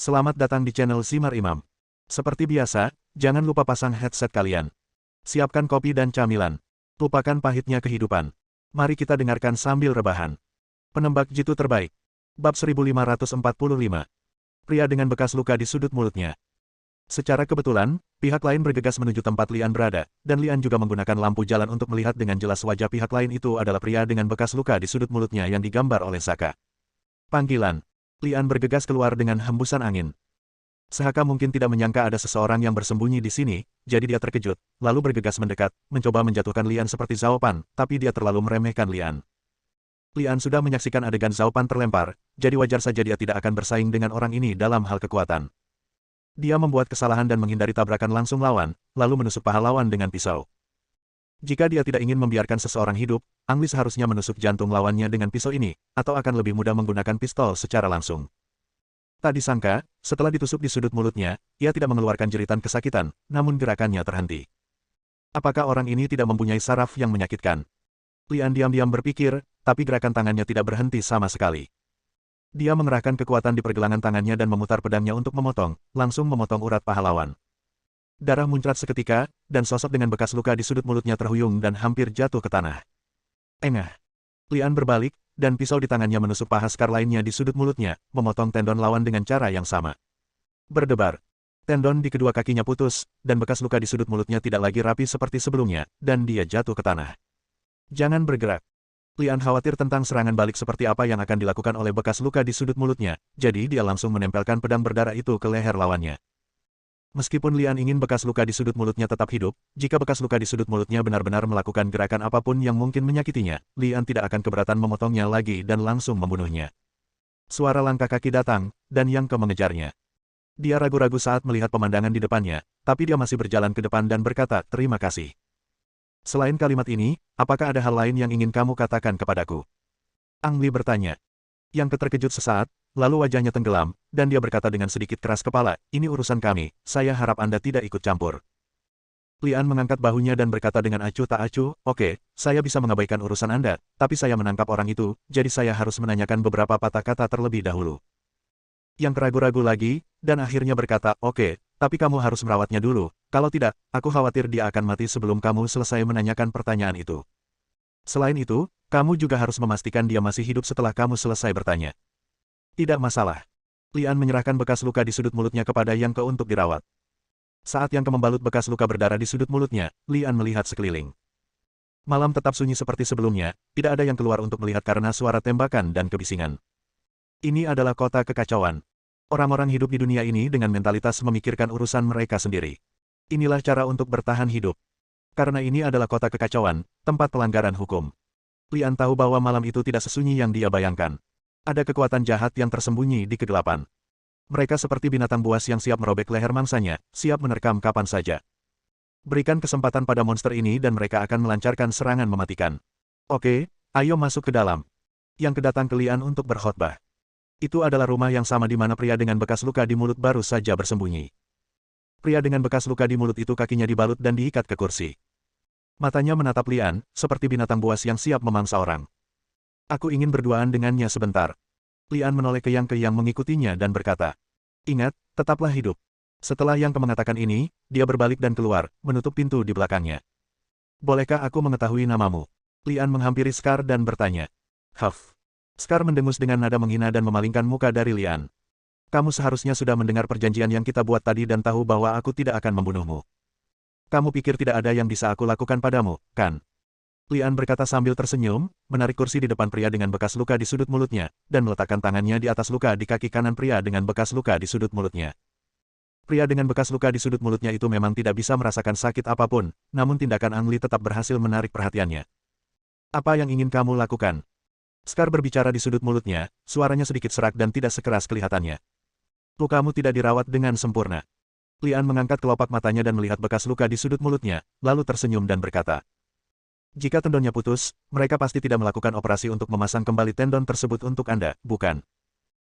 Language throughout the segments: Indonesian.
Selamat datang di channel Simar Imam. Seperti biasa, jangan lupa pasang headset kalian. Siapkan kopi dan camilan. Lupakan pahitnya kehidupan. Mari kita dengarkan sambil rebahan. Penembak jitu terbaik. Bab 1545. Pria dengan bekas luka di sudut mulutnya. Secara kebetulan, pihak lain bergegas menuju tempat Lian berada, dan Lian juga menggunakan lampu jalan untuk melihat dengan jelas wajah pihak lain itu adalah pria dengan bekas luka di sudut mulutnya yang digambar oleh Saka. Panggilan. Lian bergegas keluar dengan hembusan angin. Saka mungkin tidak menyangka ada seseorang yang bersembunyi di sini, jadi dia terkejut, lalu bergegas mendekat, mencoba menjatuhkan Lian seperti Zhao Pan, tapi dia terlalu meremehkan Lian. Lian sudah menyaksikan adegan Zhao Pan terlempar, jadi wajar saja dia tidak akan bersaing dengan orang ini dalam hal kekuatan. Dia membuat kesalahan dan menghindari tabrakan langsung lawan, lalu menusuk paha lawan dengan pisau. Jika dia tidak ingin membiarkan seseorang hidup, Ang Li seharusnya menusuk jantung lawannya dengan pisau ini, atau akan lebih mudah menggunakan pistol secara langsung. Tak disangka, setelah ditusuk di sudut mulutnya, ia tidak mengeluarkan jeritan kesakitan, namun gerakannya terhenti. Apakah orang ini tidak mempunyai saraf yang menyakitkan? Lian diam-diam berpikir, tapi gerakan tangannya tidak berhenti sama sekali. Dia mengerahkan kekuatan di pergelangan tangannya dan memutar pedangnya untuk memotong, langsung memotong urat paha lawan. Darah muncrat seketika, dan sosok dengan bekas luka di sudut mulutnya terhuyung dan hampir jatuh ke tanah. Engah. Lian berbalik, dan pisau di tangannya menusuk paha Scar lainnya di sudut mulutnya, memotong tendon lawan dengan cara yang sama. Berdebar. Tendon di kedua kakinya putus, dan bekas luka di sudut mulutnya tidak lagi rapi seperti sebelumnya, dan dia jatuh ke tanah. Jangan bergerak. Lian khawatir tentang serangan balik seperti apa yang akan dilakukan oleh bekas luka di sudut mulutnya, jadi dia langsung menempelkan pedang berdarah itu ke leher lawannya. Meskipun Lian ingin bekas luka di sudut mulutnya tetap hidup, jika bekas luka di sudut mulutnya benar-benar melakukan gerakan apapun yang mungkin menyakitinya, Lian tidak akan keberatan memotongnya lagi dan langsung membunuhnya. Suara langkah kaki datang, dan Yang Ke mengejarnya. Dia ragu-ragu saat melihat pemandangan di depannya, tapi dia masih berjalan ke depan dan berkata, "Terima kasih." Selain kalimat ini, apakah ada hal lain yang ingin kamu katakan kepadaku? Ang Li bertanya. Yang Ke terkejut sesaat, lalu wajahnya tenggelam, dan dia berkata dengan sedikit keras kepala, "Ini urusan kami, saya harap Anda tidak ikut campur." Lian mengangkat bahunya dan berkata dengan acuh tak acuh, "Oke, saya bisa mengabaikan urusan Anda, tapi saya menangkap orang itu, jadi saya harus menanyakan beberapa patah kata terlebih dahulu." Yang ragu-ragu lagi, dan akhirnya berkata, "Oke, tapi kamu harus merawatnya dulu, kalau tidak, aku khawatir dia akan mati sebelum kamu selesai menanyakan pertanyaan itu. Selain itu, kamu juga harus memastikan dia masih hidup setelah kamu selesai bertanya." "Tidak masalah." Lian menyerahkan bekas luka di sudut mulutnya kepada Yang Ke untuk dirawat. Saat Yang Ke membalut bekas luka berdarah di sudut mulutnya, Lian melihat sekeliling. Malam tetap sunyi seperti sebelumnya, tidak ada yang keluar untuk melihat karena suara tembakan dan kebisingan. Ini adalah kota kekacauan. Orang-orang hidup di dunia ini dengan mentalitas memikirkan urusan mereka sendiri. Inilah cara untuk bertahan hidup. Karena ini adalah kota kekacauan, tempat pelanggaran hukum. Lian tahu bahwa malam itu tidak sesunyi yang dia bayangkan. Ada kekuatan jahat yang tersembunyi di kegelapan. Mereka seperti binatang buas yang siap merobek leher mangsanya, siap menerkam kapan saja. Berikan kesempatan pada monster ini dan mereka akan melancarkan serangan mematikan. "Oke, ayo masuk ke dalam." Yang Ke datang ke Lian untuk berkhotbah. Itu adalah rumah yang sama di mana pria dengan bekas luka di mulut baru saja bersembunyi. Pria dengan bekas luka di mulut itu kakinya dibalut dan diikat ke kursi. Matanya menatap Lian, seperti binatang buas yang siap memangsa orang. "Aku ingin berduaan dengannya sebentar." Lian menoleh ke Yang Ke yang mengikutinya dan berkata, "Ingat, tetaplah hidup." Setelah Yang Ke mengatakan ini, dia berbalik dan keluar, menutup pintu di belakangnya. "Bolehkah aku mengetahui namamu?" Lian menghampiri Scar dan bertanya. "Huff." Scar mendengus dengan nada menghina dan memalingkan muka dari Lian. "Kamu seharusnya sudah mendengar perjanjian yang kita buat tadi dan tahu bahwa aku tidak akan membunuhmu. Kamu pikir tidak ada yang bisa aku lakukan padamu, kan?" Lian berkata sambil tersenyum, menarik kursi di depan pria dengan bekas luka di sudut mulutnya, dan meletakkan tangannya di atas luka di kaki kanan pria dengan bekas luka di sudut mulutnya. Pria dengan bekas luka di sudut mulutnya itu memang tidak bisa merasakan sakit apapun, namun tindakan Ang Li tetap berhasil menarik perhatiannya. "Apa yang ingin kamu lakukan?" Scar berbicara di sudut mulutnya, suaranya sedikit serak dan tidak sekeras kelihatannya. "Lukamu tidak dirawat dengan sempurna." Lian mengangkat kelopak matanya dan melihat bekas luka di sudut mulutnya, lalu tersenyum dan berkata, "Jika tendonnya putus, mereka pasti tidak melakukan operasi untuk memasang kembali tendon tersebut untuk Anda, bukan?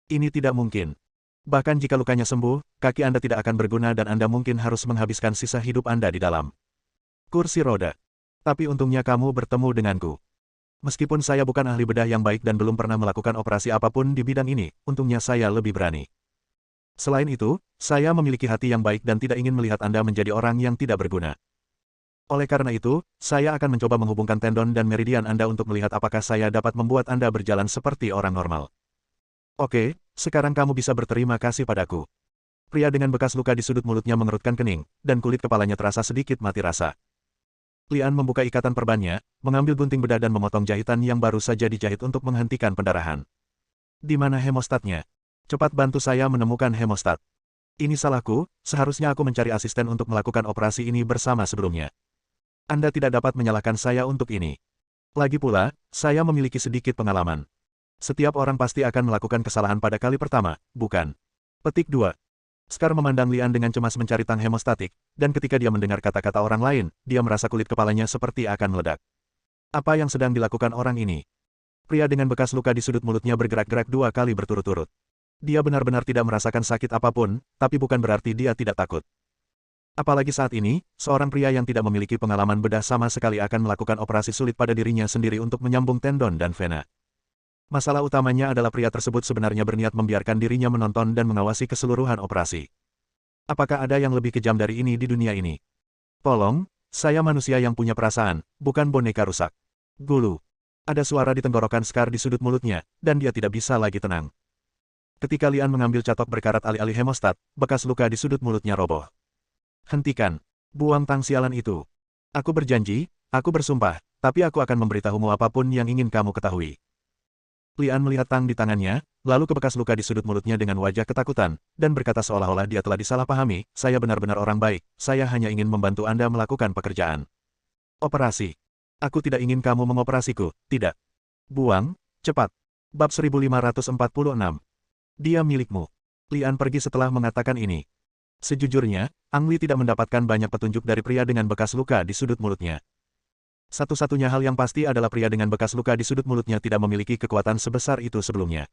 Ini tidak mungkin. Bahkan jika lukanya sembuh, kaki Anda tidak akan berguna dan Anda mungkin harus menghabiskan sisa hidup Anda di dalam kursi roda. Tapi untungnya kamu bertemu denganku. Meskipun saya bukan ahli bedah yang baik dan belum pernah melakukan operasi apapun di bidang ini, untungnya saya lebih berani." Selain itu, saya memiliki hati yang baik dan tidak ingin melihat Anda menjadi orang yang tidak berguna. Oleh karena itu, saya akan mencoba menghubungkan tendon dan meridian Anda untuk melihat apakah saya dapat membuat Anda berjalan seperti orang normal. Oke, sekarang kamu bisa berterima kasih padaku. Pria dengan bekas luka di sudut mulutnya mengerutkan kening, dan kulit kepalanya terasa sedikit mati rasa. Lian membuka ikatan perbannya, mengambil gunting bedah dan memotong jahitan yang baru saja dijahit untuk menghentikan pendarahan. Di mana hemostatnya? Cepat bantu saya menemukan hemostat. Ini salahku, seharusnya aku mencari asisten untuk melakukan operasi ini bersama sebelumnya. Anda tidak dapat menyalahkan saya untuk ini. Lagi pula, saya memiliki sedikit pengalaman. Setiap orang pasti akan melakukan kesalahan pada kali pertama, bukan? Petik 2. Scar memandang Lian dengan cemas mencari tang hemostatik, dan ketika dia mendengar kata-kata orang lain, dia merasa kulit kepalanya seperti akan meledak. Apa yang sedang dilakukan orang ini? Pria dengan bekas luka di sudut mulutnya bergerak-gerak 2 kali berturut-turut. Dia benar-benar tidak merasakan sakit apapun, tapi bukan berarti dia tidak takut. Apalagi saat ini, seorang pria yang tidak memiliki pengalaman bedah sama sekali akan melakukan operasi sulit pada dirinya sendiri untuk menyambung tendon dan vena. Masalah utamanya adalah pria tersebut sebenarnya berniat membiarkan dirinya menonton dan mengawasi keseluruhan operasi. Apakah ada yang lebih kejam dari ini di dunia ini? Tolong, saya manusia yang punya perasaan, bukan boneka rusak. Gulu. Ada suara di tenggorokan Scar di sudut mulutnya, dan dia tidak bisa lagi tenang. Ketika Lian mengambil catok berkarat alih-alih hemostat, bekas luka di sudut mulutnya roboh. Hentikan. Buang tang sialan itu. Aku berjanji, aku bersumpah, tapi aku akan memberitahumu apapun yang ingin kamu ketahui. Lian melihat tang di tangannya, lalu ke bekas luka di sudut mulutnya dengan wajah ketakutan, dan berkata seolah-olah dia telah disalahpahami, saya benar-benar orang baik, saya hanya ingin membantu Anda melakukan pekerjaan. Operasi. Aku tidak ingin kamu mengoperasiku, tidak. Buang, cepat. Bab 1546. Dia milikmu. Lian pergi setelah mengatakan ini. Sejujurnya, Ang Li tidak mendapatkan banyak petunjuk dari pria dengan bekas luka di sudut mulutnya. Satu-satunya hal yang pasti adalah pria dengan bekas luka di sudut mulutnya tidak memiliki kekuatan sebesar itu sebelumnya.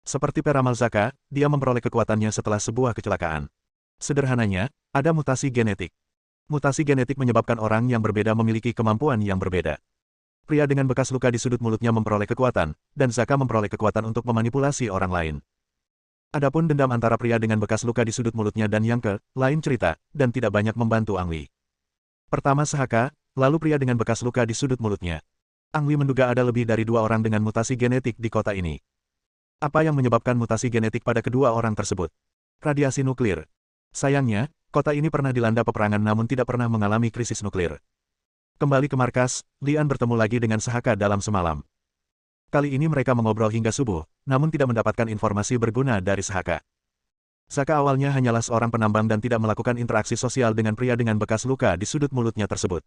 Seperti peramal Zaka, dia memperoleh kekuatannya setelah sebuah kecelakaan. Sederhananya, ada mutasi genetik. Mutasi genetik menyebabkan orang yang berbeda memiliki kemampuan yang berbeda. Pria dengan bekas luka di sudut mulutnya memperoleh kekuatan, dan Zaka memperoleh kekuatan untuk memanipulasi orang lain. Adapun dendam antara pria dengan bekas luka di sudut mulutnya dan Yang Ke, lain cerita, dan tidak banyak membantu Ang Li. Pertama Sahaka, lalu pria dengan bekas luka di sudut mulutnya. Ang Li menduga ada lebih dari 2 orang dengan mutasi genetik di kota ini. Apa yang menyebabkan mutasi genetik pada kedua orang tersebut? Radiasi nuklir. Sayangnya, kota ini pernah dilanda peperangan namun tidak pernah mengalami krisis nuklir. Kembali ke markas, Lian bertemu lagi dengan Sahaka dalam semalam. Kali ini mereka mengobrol hingga subuh, namun tidak mendapatkan informasi berguna dari Sahaka. Saka awalnya hanyalah seorang penambang dan tidak melakukan interaksi sosial dengan pria dengan bekas luka di sudut mulutnya tersebut.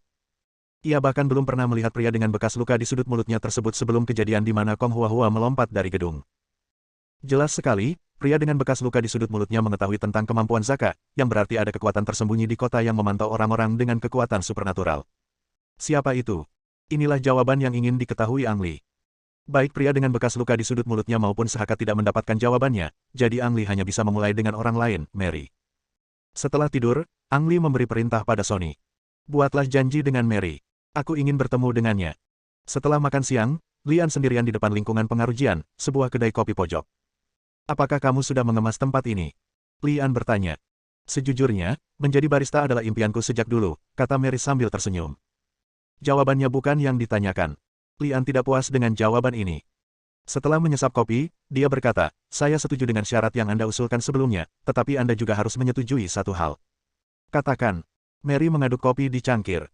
Ia bahkan belum pernah melihat pria dengan bekas luka di sudut mulutnya tersebut sebelum kejadian di mana Kong Hua melompat dari gedung. Jelas sekali, pria dengan bekas luka di sudut mulutnya mengetahui tentang kemampuan Zaka, yang berarti ada kekuatan tersembunyi di kota yang memantau orang-orang dengan kekuatan supernatural. Siapa itu? Inilah jawaban yang ingin diketahui Ang Li. Baik pria dengan bekas luka di sudut mulutnya maupun Sahaka tidak mendapatkan jawabannya, jadi Ang Li hanya bisa memulai dengan orang lain, Mary. Setelah tidur, Ang Li memberi perintah pada Sony. Buatlah janji dengan Mary. Aku ingin bertemu dengannya. Setelah makan siang, Lian sendirian di depan lingkungan pengarujian, sebuah kedai kopi pojok. Apakah kamu sudah mengemas tempat ini? Lian bertanya. Sejujurnya, menjadi barista adalah impianku sejak dulu, kata Mary sambil tersenyum. Jawabannya bukan yang ditanyakan. Lian tidak puas dengan jawaban ini. Setelah menyesap kopi, dia berkata, saya setuju dengan syarat yang Anda usulkan sebelumnya, tetapi Anda juga harus menyetujui satu hal. Katakan. Mary mengaduk kopi di cangkir.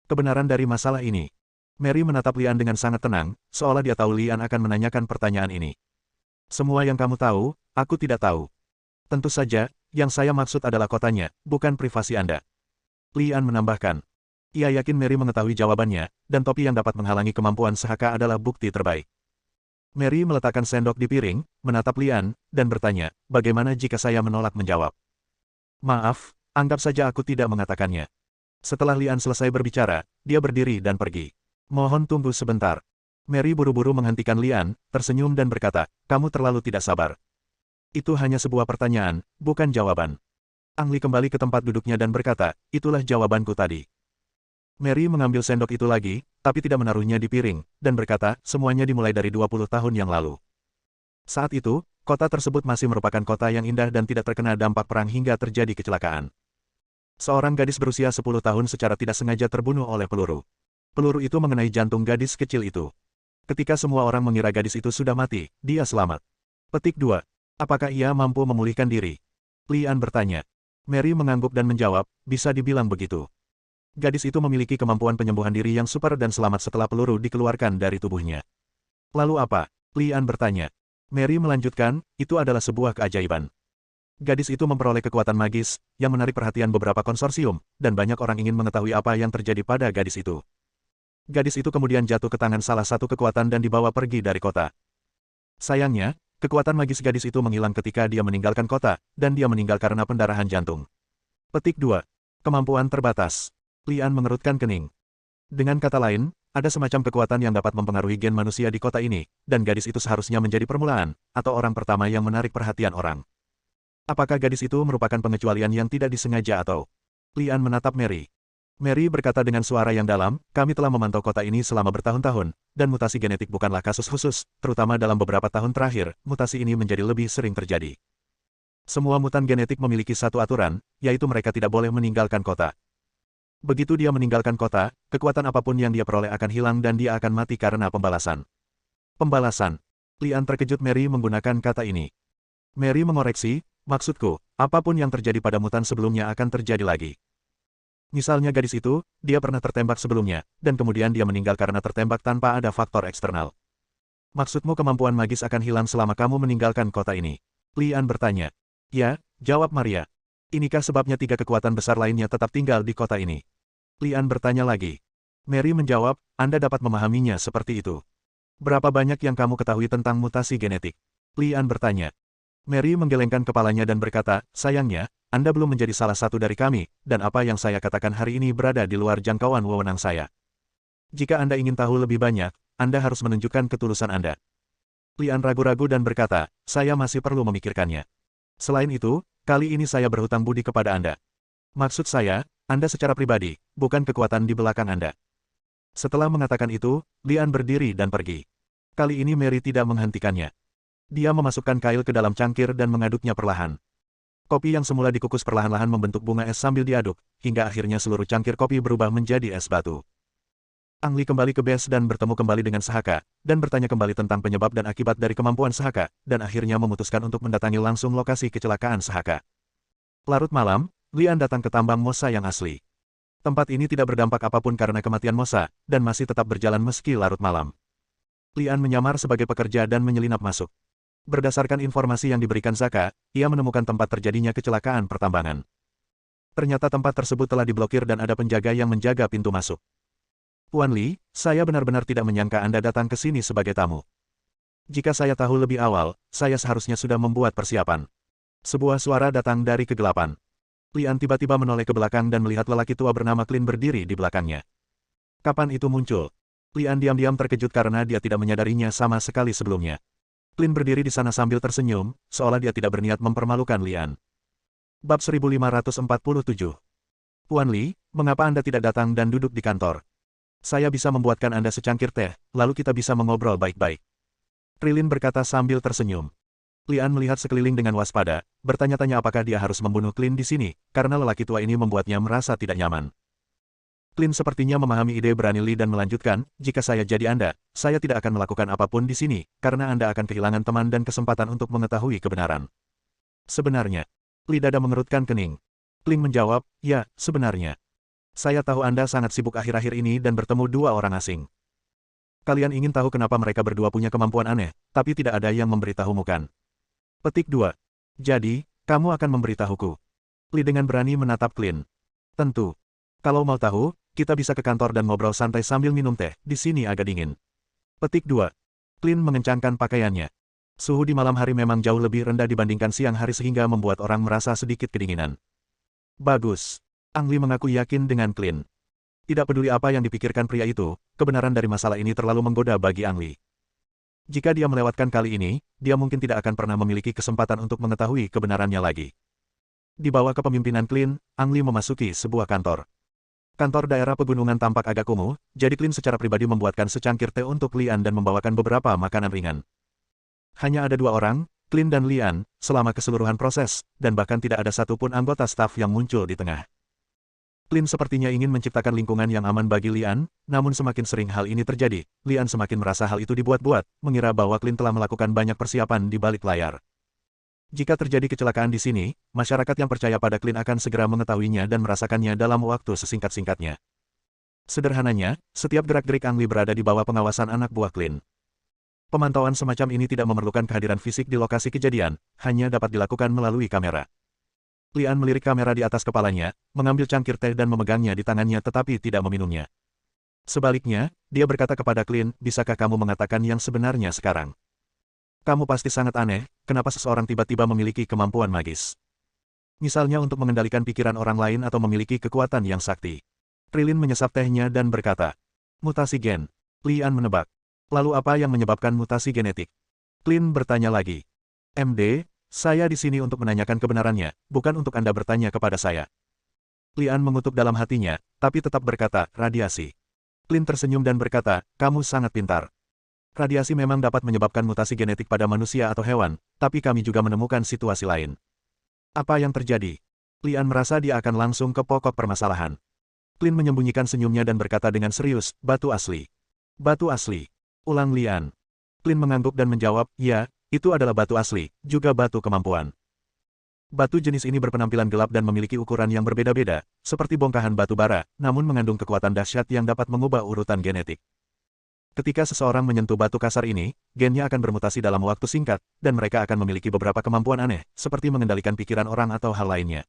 Kebenaran dari masalah ini. Mary menatap Lian dengan sangat tenang, seolah dia tahu Lian akan menanyakan pertanyaan ini. Semua yang kamu tahu, aku tidak tahu. Tentu saja, yang saya maksud adalah kotanya, bukan privasi Anda. Lian menambahkan. Ia yakin Mary mengetahui jawabannya, dan topi yang dapat menghalangi kemampuan Sahaka adalah bukti terbaik. Mary meletakkan sendok di piring, menatap Lian, dan bertanya, bagaimana jika saya menolak menjawab? Maaf, anggap saja aku tidak mengatakannya. Setelah Lian selesai berbicara, dia berdiri dan pergi. Mohon tunggu sebentar. Mary buru-buru menghentikan Lian, tersenyum dan berkata, kamu terlalu tidak sabar. Itu hanya sebuah pertanyaan, bukan jawaban. Ang Li kembali ke tempat duduknya dan berkata, itulah jawabanku tadi. Mary mengambil sendok itu lagi, tapi tidak menaruhnya di piring, dan berkata, semuanya dimulai dari 20 tahun yang lalu. Saat itu, Kota tersebut masih merupakan kota yang indah dan tidak terkena dampak perang hingga terjadi kecelakaan. Seorang gadis berusia 10 tahun secara tidak sengaja terbunuh oleh peluru. Peluru itu mengenai jantung gadis kecil itu. Ketika semua orang mengira gadis itu sudah mati, dia selamat. Petik 2. Apakah ia mampu memulihkan diri? Lian bertanya. Mary mengangguk dan menjawab, bisa dibilang begitu. Gadis itu memiliki kemampuan penyembuhan diri yang super dan selamat setelah peluru dikeluarkan dari tubuhnya. Lalu apa? Lian bertanya. Mary melanjutkan, itu adalah sebuah keajaiban. Gadis itu memperoleh kekuatan magis, yang menarik perhatian beberapa konsorsium, dan banyak orang ingin mengetahui apa yang terjadi pada gadis itu. Gadis itu kemudian jatuh ke tangan salah satu kekuatan dan dibawa pergi dari kota. Sayangnya, kekuatan magis gadis itu menghilang ketika dia meninggalkan kota, dan dia meninggal karena pendarahan jantung. Petik 2. Kemampuan terbatas. Lian mengerutkan kening. Dengan kata lain, ada semacam kekuatan yang dapat mempengaruhi gen manusia di kota ini, dan gadis itu seharusnya menjadi permulaan, atau orang pertama yang menarik perhatian orang. Apakah gadis itu merupakan pengecualian yang tidak disengaja atau? Lian menatap Mary. Mary berkata dengan suara yang dalam, kami telah memantau kota ini selama bertahun-tahun, dan mutasi genetik bukanlah kasus khusus, terutama dalam beberapa tahun terakhir, mutasi ini menjadi lebih sering terjadi. Semua mutan genetik memiliki satu aturan, yaitu mereka tidak boleh meninggalkan kota. Begitu dia meninggalkan kota, kekuatan apapun yang dia peroleh akan hilang dan dia akan mati karena pembalasan. Pembalasan. Lian terkejut Mary menggunakan kata ini. Mary mengoreksi, maksudku, apapun yang terjadi pada mutan sebelumnya akan terjadi lagi. Misalnya gadis itu, dia pernah tertembak sebelumnya, dan kemudian dia meninggal karena tertembak tanpa ada faktor eksternal. Maksudmu kemampuan magis akan hilang selama kamu meninggalkan kota ini? Lian bertanya. Ya, jawab Maria. Inikah sebabnya 3 kekuatan besar lainnya tetap tinggal di kota ini? Lian bertanya lagi. Mary menjawab, Anda dapat memahaminya seperti itu. Berapa banyak yang kamu ketahui tentang mutasi genetik? Lian bertanya. Mary menggelengkan kepalanya dan berkata, sayangnya, Anda belum menjadi salah satu dari kami, dan apa yang saya katakan hari ini berada di luar jangkauan wewenang saya. Jika Anda ingin tahu lebih banyak, Anda harus menunjukkan ketulusan Anda. Lian ragu-ragu dan berkata, saya masih perlu memikirkannya. Selain itu, kali ini saya berhutang budi kepada Anda. Maksud saya, Anda secara pribadi, bukan kekuatan di belakang Anda. Setelah mengatakan itu, Lian berdiri dan pergi. Kali ini Mary tidak menghentikannya. Dia memasukkan kail ke dalam cangkir dan mengaduknya perlahan. Kopi yang semula dikukus perlahan-lahan membentuk bunga es sambil diaduk, hingga akhirnya seluruh cangkir kopi berubah menjadi es batu. Ang Li kembali ke base dan bertemu kembali dengan Sahaka, dan bertanya kembali tentang penyebab dan akibat dari kemampuan Sahaka, dan akhirnya memutuskan untuk mendatangi langsung lokasi kecelakaan Sahaka. Larut malam, Lian datang ke tambang Mosa yang asli. Tempat ini tidak berdampak apapun karena kematian Mosa, dan masih tetap berjalan meski larut malam. Lian menyamar sebagai pekerja dan menyelinap masuk. Berdasarkan informasi yang diberikan Zaka, ia menemukan tempat terjadinya kecelakaan pertambangan. Ternyata tempat tersebut telah diblokir dan ada penjaga yang menjaga pintu masuk. Tuan Li, saya benar-benar tidak menyangka Anda datang ke sini sebagai tamu. Jika saya tahu lebih awal, saya seharusnya sudah membuat persiapan. Sebuah suara datang dari kegelapan. Lian tiba-tiba menoleh ke belakang dan melihat lelaki tua bernama Clint berdiri di belakangnya. Kapan itu muncul? Lian diam-diam terkejut karena dia tidak menyadarinya sama sekali sebelumnya. Clint berdiri di sana sambil tersenyum, seolah dia tidak berniat mempermalukan Lian. Bab 1547. Tuan Li, mengapa Anda tidak datang dan duduk di kantor? Saya bisa membuatkan Anda secangkir teh, lalu kita bisa mengobrol baik-baik. Trilin berkata sambil tersenyum. Lian melihat sekeliling dengan waspada, bertanya-tanya apakah dia harus membunuh Clint di sini, karena lelaki tua ini membuatnya merasa tidak nyaman. Clint sepertinya memahami ide berani Li dan melanjutkan, jika saya jadi Anda, saya tidak akan melakukan apapun di sini, karena Anda akan kehilangan teman dan kesempatan untuk mengetahui kebenaran. Sebenarnya, Li dada mengerutkan kening. Clint menjawab, ya, sebenarnya. Saya tahu Anda sangat sibuk akhir-akhir ini dan bertemu 2 orang asing. Kalian ingin tahu kenapa mereka berdua punya kemampuan aneh, tapi tidak ada yang memberitahumu kan? Petik 2. Jadi, kamu akan memberitahuku. Li dengan berani menatap Clint. Tentu. Kalau mau tahu, kita bisa ke kantor dan ngobrol santai sambil minum teh, di sini agak dingin. Petik 2. Clint mengencangkan pakaiannya. Suhu di malam hari memang jauh lebih rendah dibandingkan siang hari sehingga membuat orang merasa sedikit kedinginan. Bagus. Ang Li mengaku yakin dengan Clint. Tidak peduli apa yang dipikirkan pria itu, kebenaran dari masalah ini terlalu menggoda bagi Ang Li. Jika dia melewatkan kali ini, dia mungkin tidak akan pernah memiliki kesempatan untuk mengetahui kebenarannya lagi. Di bawah kepemimpinan Clint, Ang Li memasuki sebuah kantor. Kantor daerah pegunungan tampak agak kumuh, jadi Clint secara pribadi membuatkan secangkir teh untuk Lian dan membawakan beberapa makanan ringan. Hanya ada 2 orang, Clint dan Lian, selama keseluruhan proses, dan bahkan tidak ada satupun anggota staf yang muncul di tengah. Clint sepertinya ingin menciptakan lingkungan yang aman bagi Lian, namun semakin sering hal ini terjadi, Lian semakin merasa hal itu dibuat-buat, mengira bahwa Clint telah melakukan banyak persiapan di balik layar. Jika terjadi kecelakaan di sini, masyarakat yang percaya pada Clint akan segera mengetahuinya dan merasakannya dalam waktu sesingkat-singkatnya. Sederhananya, setiap gerak-gerik Ang Lee berada di bawah pengawasan anak buah Clint. Pemantauan semacam ini tidak memerlukan kehadiran fisik di lokasi kejadian, hanya dapat dilakukan melalui kamera. Lian melirik kamera di atas kepalanya, mengambil cangkir teh dan memegangnya di tangannya tetapi tidak meminumnya. Sebaliknya, dia berkata kepada Clint, bisakah kamu mengatakan yang sebenarnya sekarang? Kamu pasti sangat aneh, kenapa seseorang tiba-tiba memiliki kemampuan magis. Misalnya untuk mengendalikan pikiran orang lain atau memiliki kekuatan yang sakti. Trilin menyesap tehnya dan berkata, mutasi gen. Lian menebak. Lalu apa yang menyebabkan mutasi genetik? Clint bertanya lagi. MD, saya di sini untuk menanyakan kebenarannya, bukan untuk Anda bertanya kepada saya. Lian mengutuk dalam hatinya, tapi tetap berkata, radiasi. Clint tersenyum dan berkata, kamu sangat pintar. Radiasi memang dapat menyebabkan mutasi genetik pada manusia atau hewan, tapi kami juga menemukan situasi lain. Apa yang terjadi? Lian merasa dia akan langsung ke pokok permasalahan. Clint menyembunyikan senyumnya dan berkata dengan serius, batu asli. Batu asli. Ulang Lian. Clint mengangguk dan menjawab, ya, itu adalah batu asli, juga batu kemampuan. Batu jenis ini berpenampilan gelap dan memiliki ukuran yang berbeda-beda, seperti bongkahan batu bara, namun mengandung kekuatan dahsyat yang dapat mengubah urutan genetik. Ketika seseorang menyentuh batu kasar ini, gennya akan bermutasi dalam waktu singkat, dan mereka akan memiliki beberapa kemampuan aneh, seperti mengendalikan pikiran orang atau hal lainnya.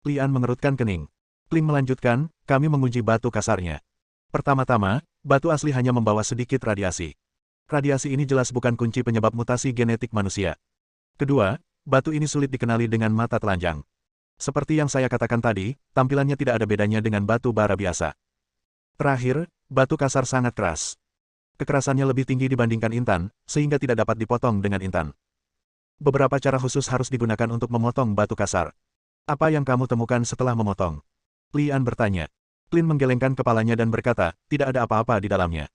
Lian mengerutkan kening. Clint melanjutkan, kami menguji batu kasarnya. Pertama-tama, batu asli hanya membawa sedikit radiasi. Radiasi ini jelas bukan kunci penyebab mutasi genetik manusia. Kedua, batu ini sulit dikenali dengan mata telanjang. Seperti yang saya katakan tadi, tampilannya tidak ada bedanya dengan batu bara biasa. Terakhir, batu kasar sangat keras. Kekerasannya lebih tinggi dibandingkan intan, sehingga tidak dapat dipotong dengan intan. Beberapa cara khusus harus digunakan untuk memotong batu kasar. Apa yang kamu temukan setelah memotong? Lian bertanya. Clint menggelengkan kepalanya dan berkata, tidak ada apa-apa di dalamnya.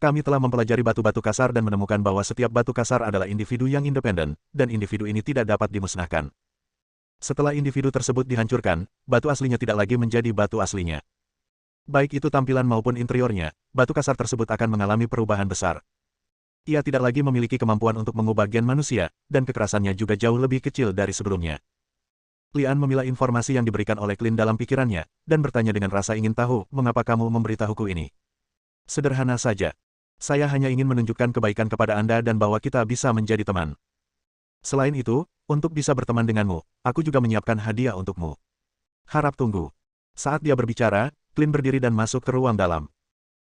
Kami telah mempelajari batu-batu kasar dan menemukan bahwa setiap batu kasar adalah individu yang independen, dan individu ini tidak dapat dimusnahkan. Setelah individu tersebut dihancurkan, batu aslinya tidak lagi menjadi batu aslinya. Baik itu tampilan maupun interiornya, batu kasar tersebut akan mengalami perubahan besar. Ia tidak lagi memiliki kemampuan untuk mengubah gen manusia, dan kekerasannya juga jauh lebih kecil dari sebelumnya. Lian memilah informasi yang diberikan oleh Clint dalam pikirannya, dan bertanya dengan rasa ingin tahu, mengapa kamu memberitahuku ini? Sederhana saja. Saya hanya ingin menunjukkan kebaikan kepada Anda dan bahwa kita bisa menjadi teman. Selain itu, untuk bisa berteman denganmu, aku juga menyiapkan hadiah untukmu. Harap tunggu. Saat dia berbicara, Clint berdiri dan masuk ke ruang dalam.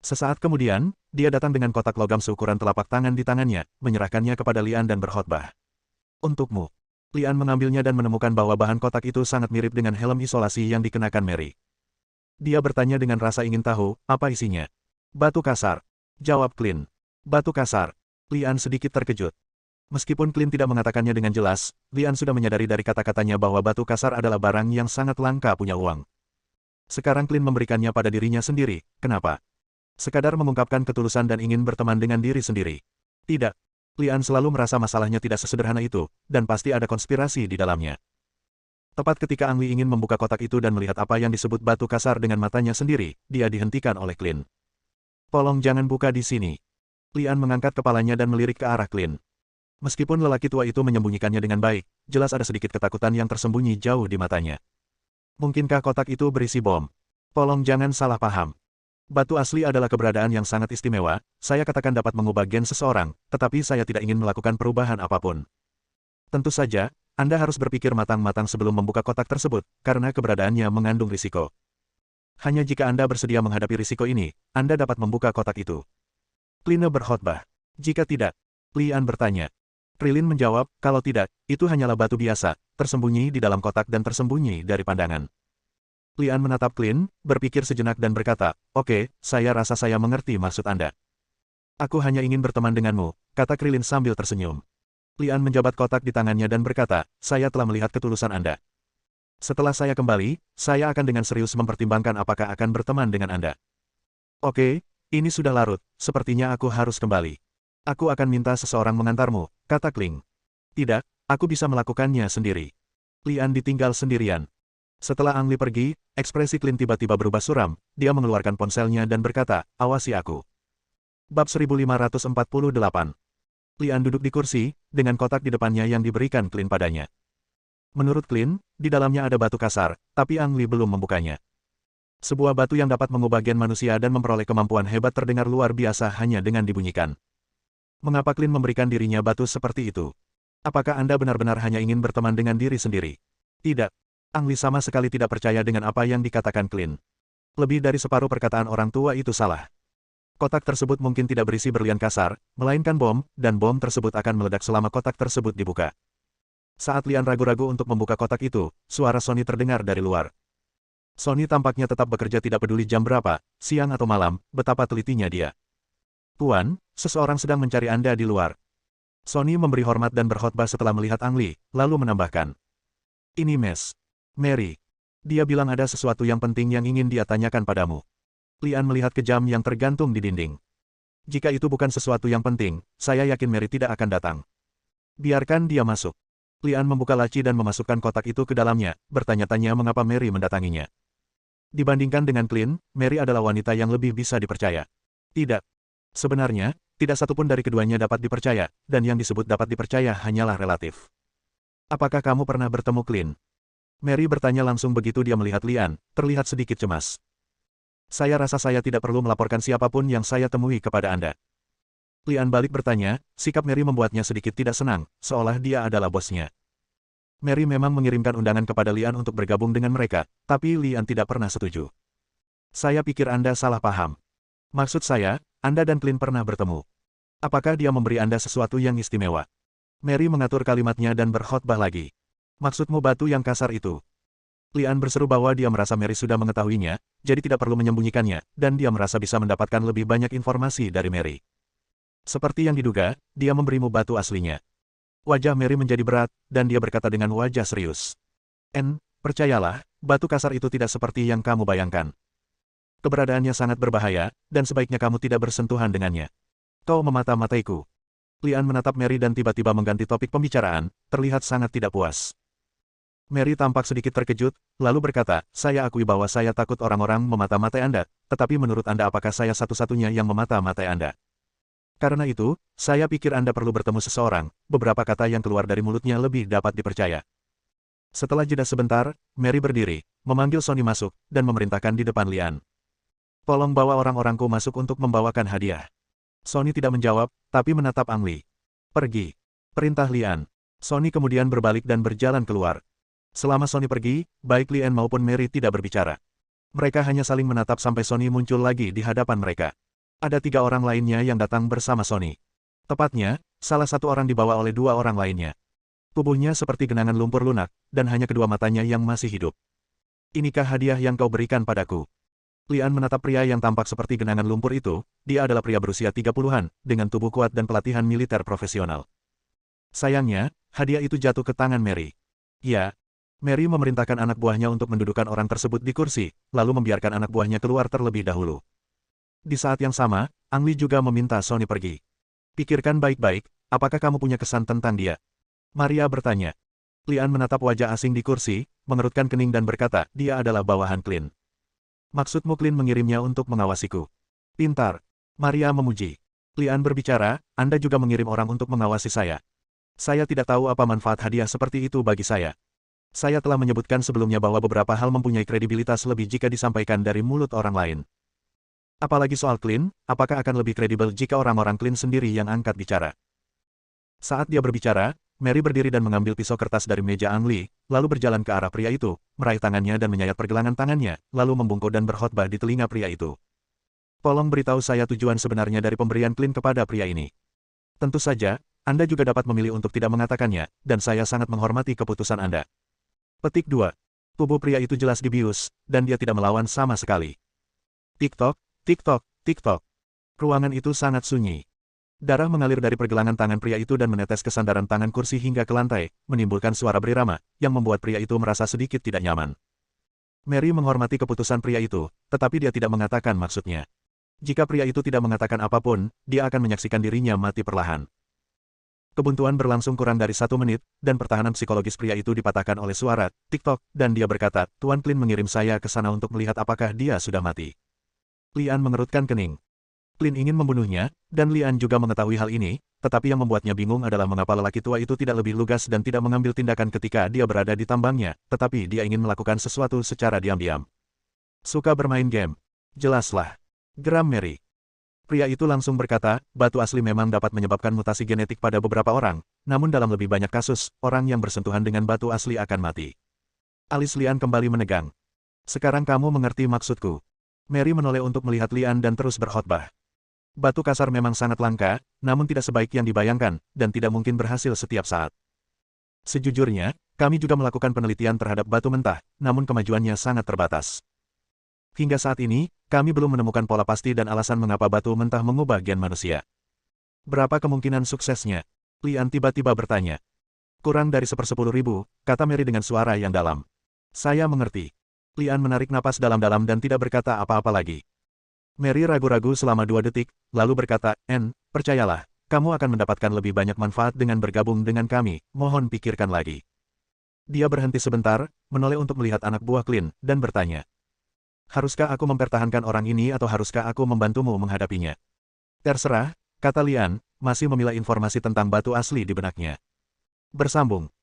Sesaat kemudian, dia datang dengan kotak logam seukuran telapak tangan di tangannya, menyerahkannya kepada Lian dan berkhotbah. Untukmu. Lian mengambilnya dan menemukan bahwa bahan kotak itu sangat mirip dengan helm isolasi yang dikenakan Mary. Dia bertanya dengan rasa ingin tahu, apa isinya? Batu kasar. Jawab Clint. Batu kasar. Lian sedikit terkejut. Meskipun Clint tidak mengatakannya dengan jelas, Lian sudah menyadari dari kata-katanya bahwa batu kasar adalah barang yang sangat langka punya uang. Sekarang Clint memberikannya pada dirinya sendiri, kenapa? Sekadar mengungkapkan ketulusan dan ingin berteman dengan diri sendiri. Tidak. Lian selalu merasa masalahnya tidak sesederhana itu, dan pasti ada konspirasi di dalamnya. Tepat ketika Ang Lee ingin membuka kotak itu dan melihat apa yang disebut batu kasar dengan matanya sendiri, dia dihentikan oleh Clint. Tolong jangan buka di sini. Lian mengangkat kepalanya dan melirik ke arah Clint. Meskipun lelaki tua itu menyembunyikannya dengan baik, jelas ada sedikit ketakutan yang tersembunyi jauh di matanya. Mungkinkah kotak itu berisi bom? Tolong jangan salah paham. Batu asli adalah keberadaan yang sangat istimewa, saya katakan dapat mengubah gen seseorang, tetapi saya tidak ingin melakukan perubahan apapun. Tentu saja, Anda harus berpikir matang-matang sebelum membuka kotak tersebut, karena keberadaannya mengandung risiko. Hanya jika Anda bersedia menghadapi risiko ini, Anda dapat membuka kotak itu. Clint berkhotbah. Jika tidak, Lian bertanya. Trilin menjawab, kalau tidak, itu hanyalah batu biasa, tersembunyi di dalam kotak dan tersembunyi dari pandangan. Lian menatap Clint, berpikir sejenak dan berkata, oke, saya rasa saya mengerti maksud Anda. Aku hanya ingin berteman denganmu, kata Trilin sambil tersenyum. Lian menjabat kotak di tangannya dan berkata, saya telah melihat ketulusan Anda. Setelah saya kembali, saya akan dengan serius mempertimbangkan apakah akan berteman dengan Anda. Oke, ini sudah larut, sepertinya aku harus kembali. Aku akan minta seseorang mengantarmu, kata Kling. Tidak, aku bisa melakukannya sendiri. Lian ditinggal sendirian. Setelah Ang Li pergi, ekspresi Clint tiba-tiba berubah suram, dia mengeluarkan ponselnya dan berkata, awasi aku. Bab 1548. Lian duduk di kursi, dengan kotak di depannya yang diberikan Clint padanya. Menurut Clint, di dalamnya ada batu kasar, tapi Ang Li belum membukanya. Sebuah batu yang dapat mengubah gen manusia dan memperoleh kemampuan hebat terdengar luar biasa hanya dengan dibunyikan. Mengapa Clint memberikan dirinya batu seperti itu? Apakah Anda benar-benar hanya ingin berteman dengan diri sendiri? Tidak. Ang Li sama sekali tidak percaya dengan apa yang dikatakan Clint. Lebih dari separuh perkataan orang tua itu salah. Kotak tersebut mungkin tidak berisi berlian kasar, melainkan bom, dan bom tersebut akan meledak selama kotak tersebut dibuka. Saat Lian ragu-ragu untuk membuka kotak itu, suara Sony terdengar dari luar. Sony tampaknya tetap bekerja tidak peduli jam berapa, siang atau malam, betapa telitinya dia. Tuan, seseorang sedang mencari Anda di luar. Sony memberi hormat dan berkhotbah setelah melihat Ang Li, lalu menambahkan. Ini Mes. Mary. Dia bilang ada sesuatu yang penting yang ingin dia tanyakan padamu. Lian melihat ke jam yang tergantung di dinding. Jika itu bukan sesuatu yang penting, saya yakin Mary tidak akan datang. Biarkan dia masuk. Lian membuka laci dan memasukkan kotak itu ke dalamnya, bertanya-tanya mengapa Mary mendatanginya. Dibandingkan dengan Clint, Mary adalah wanita yang lebih bisa dipercaya. Tidak. Sebenarnya, tidak satupun dari keduanya dapat dipercaya, dan yang disebut dapat dipercaya hanyalah relatif. Apakah kamu pernah bertemu Clint? Mary bertanya langsung begitu dia melihat Lian, terlihat sedikit cemas. Saya rasa saya tidak perlu melaporkan siapapun yang saya temui kepada Anda. Lian balik bertanya, sikap Mary membuatnya sedikit tidak senang, seolah dia adalah bosnya. Mary memang mengirimkan undangan kepada Lian untuk bergabung dengan mereka, tapi Lian tidak pernah setuju. Saya pikir Anda salah paham. Maksud saya, Anda dan Clint pernah bertemu. Apakah dia memberi Anda sesuatu yang istimewa? Mary mengatur kalimatnya dan berkhotbah lagi. Maksudmu batu yang kasar itu? Lian berseru bahwa dia merasa Mary sudah mengetahuinya, jadi tidak perlu menyembunyikannya, dan dia merasa bisa mendapatkan lebih banyak informasi dari Mary. Seperti yang diduga, dia memberimu batu aslinya. Wajah Mary menjadi berat, dan dia berkata dengan wajah serius. Percayalah, batu kasar itu tidak seperti yang kamu bayangkan. Keberadaannya sangat berbahaya, dan sebaiknya kamu tidak bersentuhan dengannya. Kau memata-mataiku. Lian menatap Mary dan tiba-tiba mengganti topik pembicaraan, terlihat sangat tidak puas. Mary tampak sedikit terkejut, lalu berkata, saya akui bahwa saya takut orang-orang memata-matai Anda, tetapi menurut Anda apakah saya satu-satunya yang memata-matai Anda? Karena itu, saya pikir Anda perlu bertemu seseorang, beberapa kata yang keluar dari mulutnya lebih dapat dipercaya. Setelah jeda sebentar, Mary berdiri, memanggil Sony masuk, dan memerintahkan di depan Lian. Tolong bawa orang-orangku masuk untuk membawakan hadiah. Sony tidak menjawab, tapi menatap Ang Li. Pergi. Perintah Lian. Sony kemudian berbalik dan berjalan keluar. Selama Sony pergi, baik Lian maupun Mary tidak berbicara. Mereka hanya saling menatap sampai Sony muncul lagi di hadapan mereka. Ada 3 orang lainnya yang datang bersama Sony. Tepatnya, salah satu orang dibawa oleh 2 orang lainnya. Tubuhnya seperti genangan lumpur lunak, dan hanya kedua matanya yang masih hidup. Inikah hadiah yang kau berikan padaku? Lian menatap pria yang tampak seperti genangan lumpur itu, dia adalah pria berusia 30-an, dengan tubuh kuat dan pelatihan militer profesional. Sayangnya, hadiah itu jatuh ke tangan Mary. Ya. Mary memerintahkan anak buahnya untuk mendudukkan orang tersebut di kursi, lalu membiarkan anak buahnya keluar terlebih dahulu. Di saat yang sama, Ang Li juga meminta Sony pergi. Pikirkan baik-baik, apakah kamu punya kesan tentang dia? Maria bertanya. Lian menatap wajah asing di kursi, mengerutkan kening dan berkata, dia adalah bawahan Clint. Maksudmu Clint mengirimnya untuk mengawasiku? Pintar. Maria memuji. Lian berbicara, Anda juga mengirim orang untuk mengawasi saya. Saya tidak tahu apa manfaat hadiah seperti itu bagi saya. Saya telah menyebutkan sebelumnya bahwa beberapa hal mempunyai kredibilitas lebih jika disampaikan dari mulut orang lain. Apalagi soal Clint, apakah akan lebih kredibel jika orang-orang Clint sendiri yang angkat bicara? Saat dia berbicara, Mary berdiri dan mengambil pisau kertas dari meja Ang Li, lalu berjalan ke arah pria itu, meraih tangannya dan menyayat pergelangan tangannya, lalu membungkuk dan berkhotbah di telinga pria itu. Tolong beritahu saya tujuan sebenarnya dari pemberian Clint kepada pria ini. Tentu saja, Anda juga dapat memilih untuk tidak mengatakannya, dan saya sangat menghormati keputusan Anda. Petik 2. Tubuh pria itu jelas dibius, dan dia tidak melawan sama sekali. Tik-tok. Tik-tok, tik-tok. Ruangan itu sangat sunyi. Darah mengalir dari pergelangan tangan pria itu dan menetes ke sandaran tangan kursi hingga ke lantai, menimbulkan suara berirama, yang membuat pria itu merasa sedikit tidak nyaman. Mary menghormati keputusan pria itu, tetapi dia tidak mengatakan maksudnya. Jika pria itu tidak mengatakan apapun, dia akan menyaksikan dirinya mati perlahan. Kebuntuan berlangsung kurang dari 1 menit, dan pertahanan psikologis pria itu dipatahkan oleh suara TikTok, dan dia berkata, Tuan Clint mengirim saya ke sana untuk melihat apakah dia sudah mati. Lian mengerutkan kening. Clint ingin membunuhnya, dan Lian juga mengetahui hal ini, tetapi yang membuatnya bingung adalah mengapa lelaki tua itu tidak lebih lugas dan tidak mengambil tindakan ketika dia berada di tambangnya, tetapi dia ingin melakukan sesuatu secara diam-diam. Suka bermain game. Jelaslah. Geram Mary. Pria itu langsung berkata, batu asli memang dapat menyebabkan mutasi genetik pada beberapa orang, namun dalam lebih banyak kasus, orang yang bersentuhan dengan batu asli akan mati. Alis Lian kembali menegang. Sekarang kamu mengerti maksudku. Mary menoleh untuk melihat Lian dan terus berkhotbah. Batu kasar memang sangat langka, namun tidak sebaik yang dibayangkan, dan tidak mungkin berhasil setiap saat. Sejujurnya, kami juga melakukan penelitian terhadap batu mentah, namun kemajuannya sangat terbatas. Hingga saat ini, kami belum menemukan pola pasti dan alasan mengapa batu mentah mengubah gen manusia. Berapa kemungkinan suksesnya? Lian tiba-tiba bertanya. Kurang dari 1/10.000, kata Mary dengan suara yang dalam. Saya mengerti. Lian menarik napas dalam-dalam dan tidak berkata apa-apa lagi. Mary ragu-ragu selama 2 detik, lalu berkata, percayalah, kamu akan mendapatkan lebih banyak manfaat dengan bergabung dengan kami, mohon pikirkan lagi. Dia berhenti sebentar, menoleh untuk melihat anak buah Clint, dan bertanya. Haruskah aku mempertahankan orang ini atau haruskah aku membantumu menghadapinya? Terserah, kata Lian, masih memilah informasi tentang batu asli di benaknya. Bersambung.